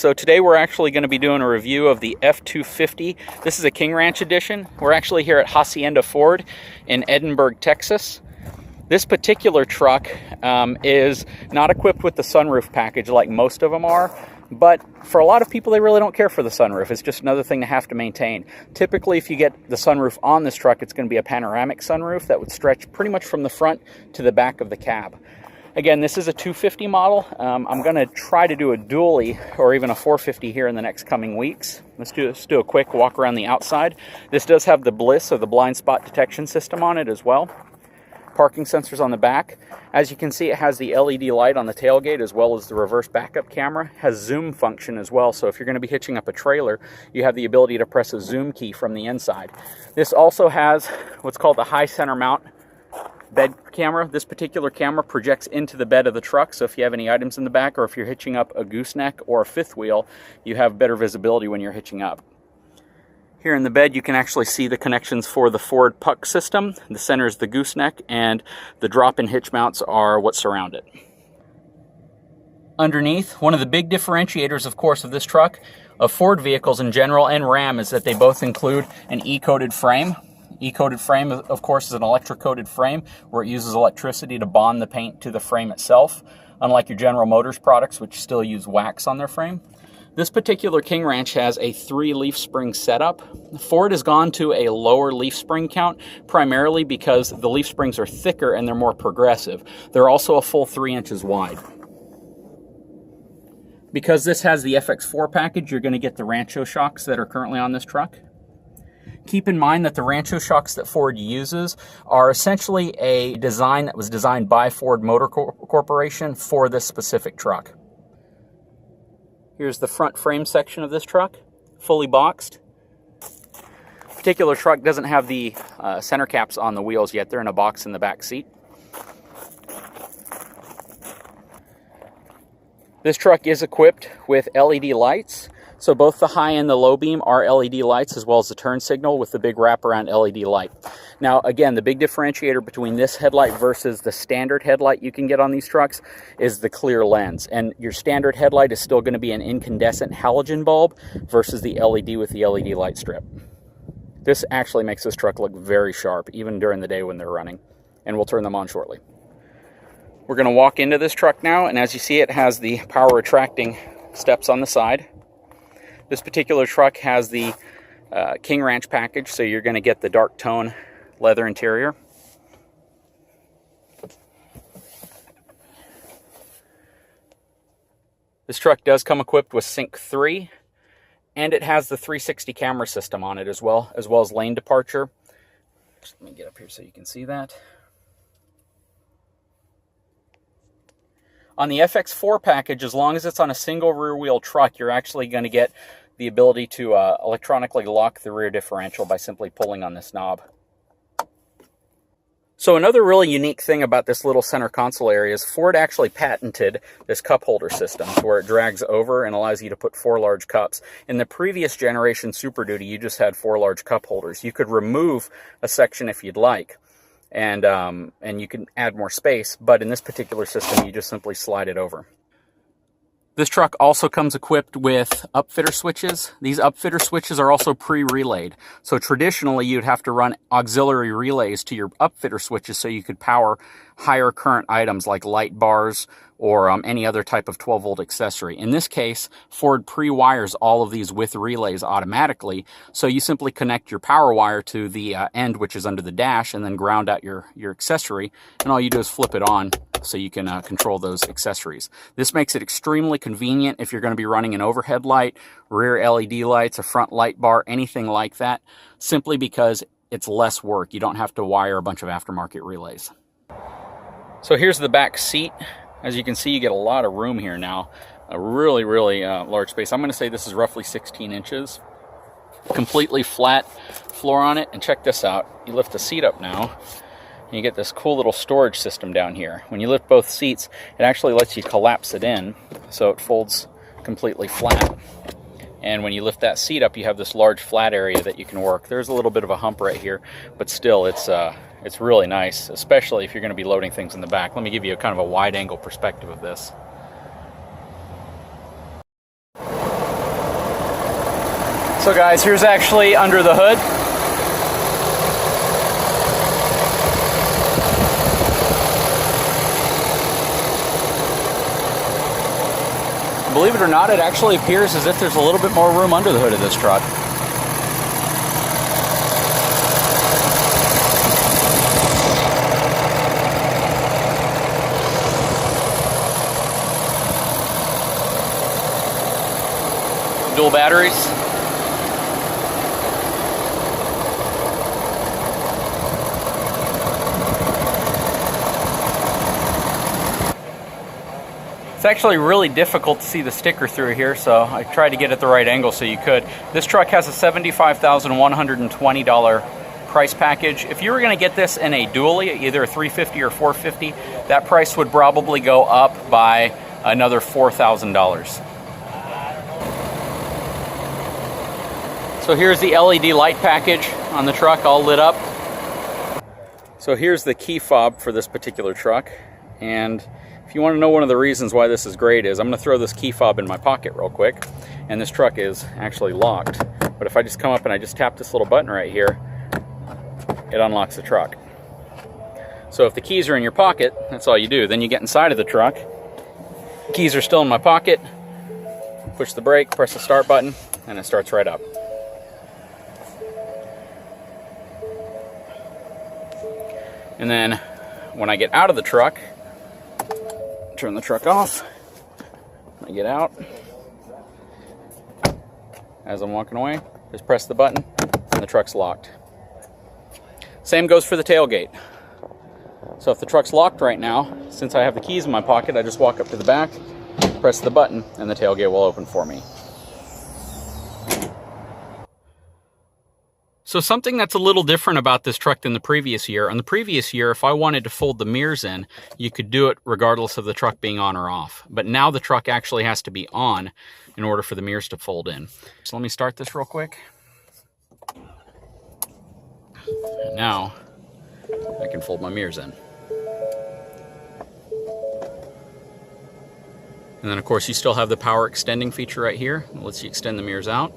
So today we're actually going to be doing a review of the F250. This is a King Ranch edition. We're actually here at Hacienda Ford in Edinburgh, Texas. This particular truck is not equipped with the sunroof package like most of them are, but for a lot of people, they really don't care for the sunroof. It's just another thing to have to maintain. Typically, if you get the sunroof on this truck, it's going to be a panoramic sunroof that would stretch pretty much from the front to the back of the cab. Again, this is a 250 model. I'm going to try to do a dually or even a 450 here in the next coming weeks. Let's do a quick walk around the outside. This does have the BLIS, or the blind spot detection system, on it as well. Parking sensors on the back. As you can see, it has the LED light on the tailgate as well as the reverse backup camera. Has zoom function as well, so if you're going to be hitching up a trailer, you have the ability to press a zoom key from the inside. This also has what's called the high center mount bed camera. This particular camera projects into the bed of the truck, so if you have any items in the back or if you're hitching up a gooseneck or a fifth wheel, you have better visibility when you're hitching up. Here in the bed, you can actually see the connections for the Ford puck system. The center is the gooseneck, and the drop-in hitch mounts are what surround it. Underneath, one of the big differentiators, of course, of this truck, of Ford vehicles in general and Ram, is that they both include an E-coated frame. E-coated frame, of course, is an electric-coated frame where it uses electricity to bond the paint to the frame itself, unlike your General Motors products, which still use wax on their frame. This particular King Ranch has a 3 leaf spring setup. Ford has gone to a lower leaf spring count, primarily because the leaf springs are thicker and they're more progressive. They're also a full 3 inches wide. Because this has the FX4 package, you're going to get the Rancho shocks that are currently on this truck. Keep in mind that the Rancho shocks that Ford uses are essentially a design that was designed by Ford Motor Corporation for this specific truck. Here's the front frame section of this truck, fully boxed. This particular truck doesn't have the center caps on the wheels yet. They're in a box in the back seat. This truck is equipped with LED lights. So both the high and the low beam are LED lights, as well as the turn signal with the big wraparound LED light. Now, again, the big differentiator between this headlight versus the standard headlight you can get on these trucks is the clear lens. And your standard headlight is still going to be an incandescent halogen bulb versus the LED with the LED light strip. This actually makes this truck look very sharp, even during the day when they're running. And we'll turn them on shortly. We're going to walk into this truck now, and as you see, it has the power retracting steps on the side. This particular truck has the King Ranch package, so you're going to get the dark tone leather interior. This truck does come equipped with Sync 3, and it has the 360 camera system on it as well as lane departure. Just let me get up here so you can see that. On the FX4 package, as long as it's on a single rear-wheel truck, you're actually going to get the ability to electronically lock the rear differential by simply pulling on this knob. So another really unique thing about this little center console area is Ford actually patented this cup holder system where it drags over and allows you to put 4 large cups. In the previous generation Super Duty, you just had 4 large cup holders. You could remove a section if you'd like. And you can add more space, but in this particular system, you just simply slide it over. This truck also comes equipped with upfitter switches. These upfitter switches are also pre-relayed. So traditionally, you'd have to run auxiliary relays to your upfitter switches so you could power higher current items like light bars or any other type of 12-volt accessory. In this case, Ford pre-wires all of these with relays automatically, so you simply connect your power wire to the end, which is under the dash, and then ground out your accessory, and all you do is flip it on so you can control those accessories. This makes it extremely convenient if you're going to be running an overhead light, rear LED lights, a front light bar, anything like that, simply because it's less work. You don't have to wire a bunch of aftermarket relays. So here's the back seat. As you can see, you get a lot of room here now. A really, really large space. I'm going to say this is roughly 16 inches. Completely flat floor on it. And check this out. You lift the seat up now, and you get this cool little storage system down here. When you lift both seats, it actually lets you collapse it in, so it folds completely flat. And when you lift that seat up, you have this large flat area that you can work. There's a little bit of a hump right here, but still, it's really nice, especially if you're going to be loading things in the back. Let me give you a kind of a wide-angle perspective of this. So guys, here's actually under the hood. Believe it or not, it actually appears as if there's a little bit more room under the hood of this truck. Dual batteries. It's actually really difficult to see the sticker through here, so I tried to get it the right angle so you could. This truck has a $75,120 price package. If you were going to get this in a dually, either a 350 or 450, that price would probably go up by another $4,000. So here's the LED light package on the truck, all lit up. So here's the key fob for this particular truck, and if you want to know one of the reasons why this is great is I'm going to throw this key fob in my pocket real quick, and this truck is actually locked. But if I just come up and I just tap this little button right here, it unlocks the truck. So if the keys are in your pocket, that's all you do. Then you get inside of the truck, keys are still in my pocket, push the brake, press the start button, and it starts right up. And then when I get out of the truck, turn the truck off. When I get out, as I'm walking away, just press the button and the truck's locked. Same goes for the tailgate. So if the truck's locked right now, since I have the keys in my pocket, I just walk up to the back, press the button, and the tailgate will open for me. So something that's a little different about this truck than the previous year. On the previous year, if I wanted to fold the mirrors in, you could do it regardless of the truck being on or off. But now the truck actually has to be on in order for the mirrors to fold in. So let me start this real quick. And now I can fold my mirrors in. And then of course you still have the power extending feature right here. It lets you extend the mirrors out.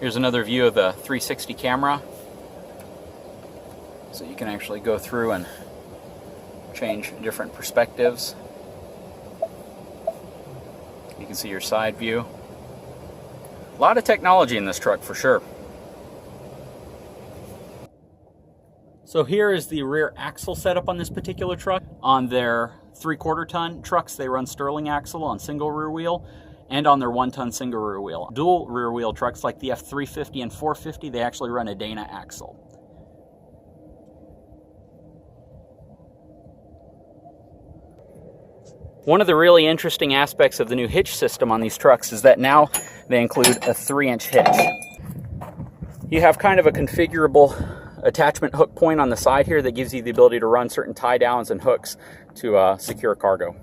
Here's another view of the 360 camera. So you can actually go through and change different perspectives. You can see your side view. A lot of technology in this truck for sure. So here is the rear axle setup on this particular truck. On their 3/4 ton trucks, they run Sterling axle on single rear wheel, and on their 1-ton single rear wheel. Dual rear wheel trucks like the F250 and 450, they actually run a Dana axle. One of the really interesting aspects of the new hitch system on these trucks is that now they include a 3-inch hitch. You have kind of a configurable attachment hook point on the side here that gives you the ability to run certain tie downs and hooks to secure cargo.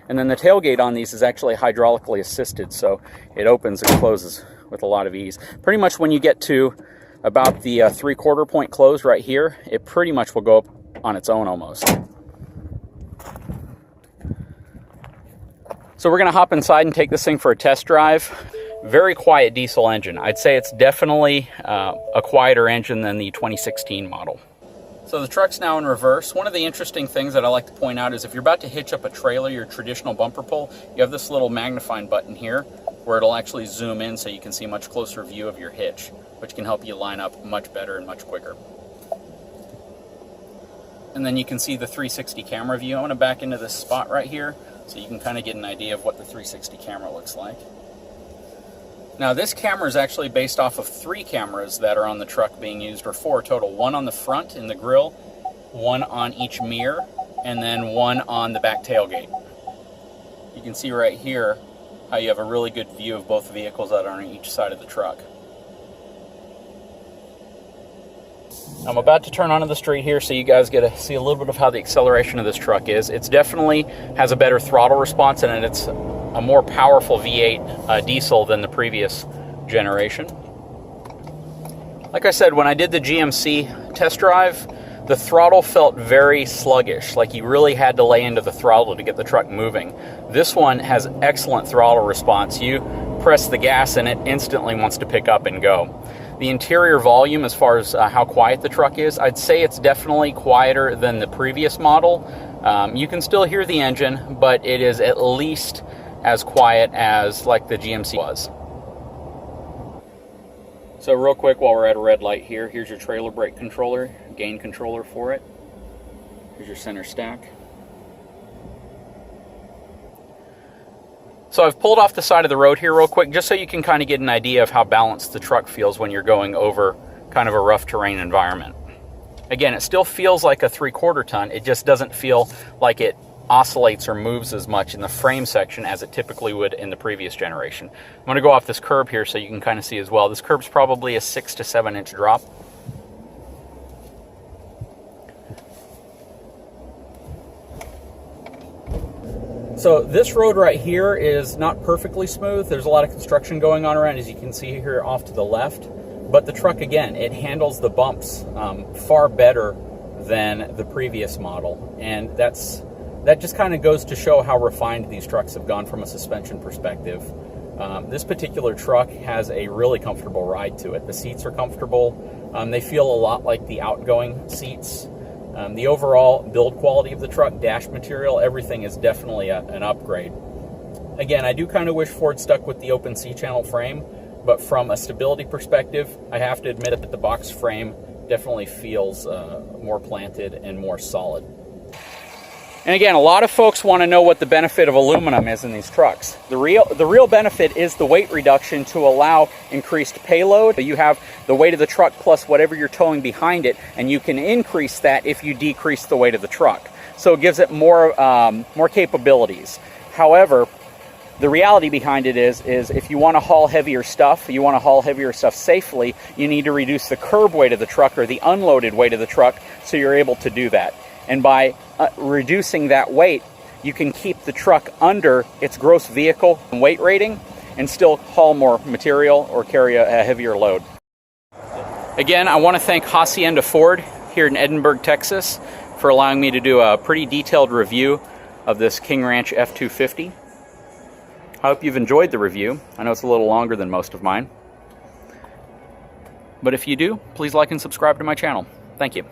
And then the tailgate on these is actually hydraulically assisted, so it opens and closes with a lot of ease. Pretty much when you get to about the 3/4 point close right here, it pretty much will go up on its own almost. So we're going to hop inside and take this thing for a test drive. Very quiet diesel engine. I'd say it's definitely a quieter engine than the 2016 model. So the truck's now in reverse. One of the interesting things that I like to point out is if you're about to hitch up a trailer, your traditional bumper pull, you have this little magnifying button here where it'll actually zoom in so you can see a much closer view of your hitch, which can help you line up much better and much quicker. And then you can see the 360 camera view. I'm going to back into this spot right here so you can kind of get an idea of what the 360 camera looks like. Now this camera is actually based off of 3 cameras that are on the truck being used, or 4 total. 1 on the front in the grille, 1 on each mirror, and then 1 on the back tailgate. You can see right here how you have a really good view of both vehicles that are on each side of the truck. I'm about to turn onto the street here so you guys get to see a little bit of how the acceleration of this truck is. It's definitely has a better throttle response, and it's a more powerful V8 diesel than the previous generation. Like I said, when I did the GMC test drive, the throttle felt very sluggish, like you really had to lay into the throttle to get the truck moving. This one has excellent throttle response. You press the gas and it instantly wants to pick up and go. The interior volume, as far as how quiet the truck is, I'd say it's definitely quieter than the previous model. You can still hear the engine, but it is at least as quiet as like the GMC was. So real quick, while we're at a red light here, here's your trailer brake controller, gain controller for it. Here's your center stack. So I've pulled off the side of the road here real quick, just so you can kind of get an idea of how balanced the truck feels when you're going over kind of a rough terrain environment. Again, it still feels like a 3/4 ton. It just doesn't feel like it oscillates or moves as much in the frame section as it typically would in the previous generation. I'm going to go off this curb here so you can kind of see as well. This curb's probably a 6 to 7 inch drop. So this road right here is not perfectly smooth. There's a lot of construction going on around, as you can see here off to the left. But the truck, again, it handles the bumps far better than the previous model. And that just kind of goes to show how refined these trucks have gone from a suspension perspective. This particular truck has a really comfortable ride to it. The seats are comfortable. They feel a lot like the outgoing seats. The overall build quality of the truck, dash material, everything is definitely an upgrade. Again, I do kind of wish Ford stuck with the open C-channel frame, but from a stability perspective, I have to admit that the box frame definitely feels more planted and more solid. And again, a lot of folks want to know what the benefit of aluminum is in these trucks. The real benefit is the weight reduction to allow increased payload. You have the weight of the truck plus whatever you're towing behind it, and you can increase that if you decrease the weight of the truck. So it gives it more capabilities. However, the reality behind it is if you want to haul heavier stuff, safely, you need to reduce the curb weight of the truck or the unloaded weight of the truck, so you're able to do that. And by reducing that weight, you can keep the truck under its gross vehicle weight rating and still haul more material or carry a heavier load. Again, I want to thank Hacienda Ford here in Edinburgh, Texas, for allowing me to do a pretty detailed review of this King Ranch F250. I hope you've enjoyed the review. I know it's a little longer than most of mine. But if you do, please like and subscribe to my channel. Thank you.